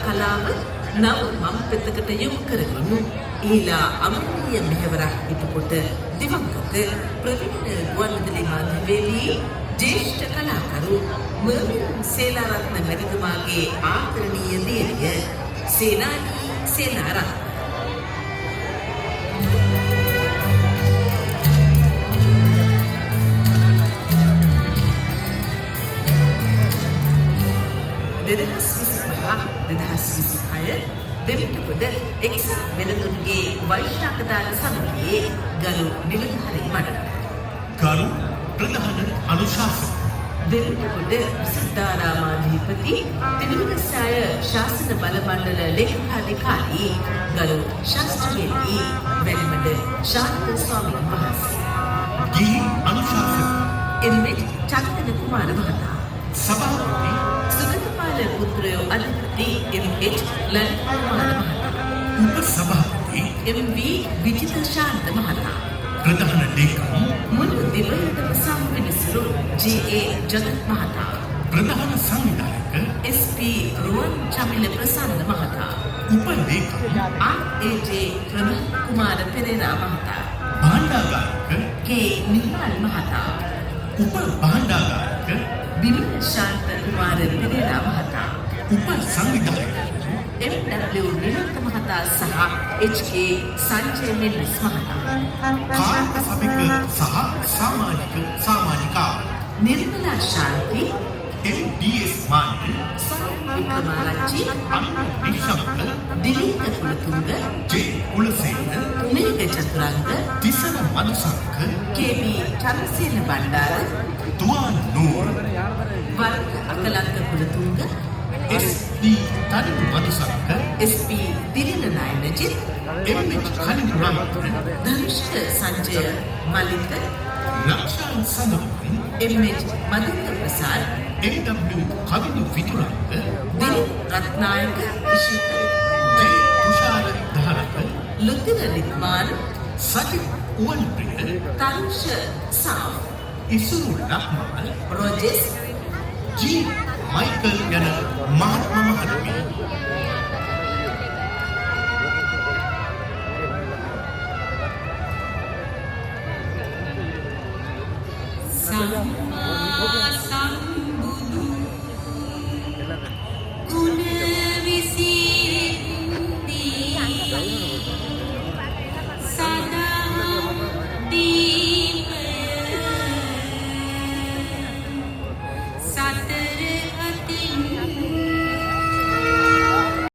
කලාව නව මම් පෙතකට යොමු කරගනු ඊලා අමරණීය මෙහෙවරක් ඉටුකොට දිවංගත ප්‍රවීණ ගුවන්විදුලි මාධ්‍යවේදී ජ්‍යෙෂ්ඨ කලාකරු මර්වින් සේනාරත්න මැතිතුමාගේ ආදරණීය දියණිය සේනානී සේනාරත්න දෙවිතුපොද එක්සත් වෙළඳුන්ගේ වෛශ්‍යාකදාන සමිතියේ ගරු නිලධාරී මණ්ඩලය ගරු ප්‍රධාන අනුශාසක දෙවිතුපොද සිද්ධාරාමාධිපති තිබුණගස්සාය ශාසන බල මණ්ඩල ලේකකාධිකාරී ගරු ශාස්ත්‍රවේදී වැලිමඩ ශාන්ත ස්වාමීන් වහන්සේ ගිහි අනුශාසක එම්.එච්. චන්දන කුමාර මහතා සභාපති සුගතපාල පුත්‍රයෝ අධිපති එම්.එච්. ලලිත් කුමාර මහතා උපසභාපති එම්.වී. විජිත ශාන්ත මහතා ප්‍රධාන ලේකම් මුළු දිවයිනම සම්විනිසුරු ජී.ඒ. ජගත් මහතා ප්‍රධාන සංවිධායක එස්.පී. රුවන් චමිල ප්‍රසන්න මහතා උපලේකම් ආර්.ඒ.ජේ. ප්‍රමෝද් කුමාර පෙරේරා මහතා භාණ්ඩාගාරික කේ. නිහාල් මහතා උප භාණ්ඩාගාරික බිමින ශාන්ත කුමාර පෙරේරා මහතා උප සංවිධායක එම්.ඩබ්ලිව්. නිලන්ත මහතා සහ එච්.ඒ. සංජය මෙල්ලිස් මහතා කාර්ක සභික සහ සාමාජිකා නිර්මලා ශාන්ති එම්.ඩී.එස්. මාන්ති වික්‍රමාරච්චි අනුර නිශංක දිලීප කුලතුංග ජේ කුලසේන කුමේක චතුරංග තිසර මනුසංක කේ.බී. චන්ද්‍රසේන බණ්ඩාර තුවාන් නූර් වර්ග අකලංක කුලතුංග එස්.ඩී. තනිතු මනුසංක එස්.පී. දිලිනනායනජිත් එම්.එච්. කලින් රාමතුංග ධනුෂ්ක සංජය මලික ලක්ෂාන් සඳහන් එම්.එච්. මදින්ද ප්‍රසාද් එම්.ඩබ්ලිව්. කවිදු විතුරංග දිලිප් රත්නායක ඉශිත ජේ තුෂාර දහරක ලුතිර රිද්මාන් සජිත් උවන්ප්‍රිය තරුෂ සාම් ඉසුරු ලක්මාල් රොජෙස් ජී මයිකල් යන මහත්ම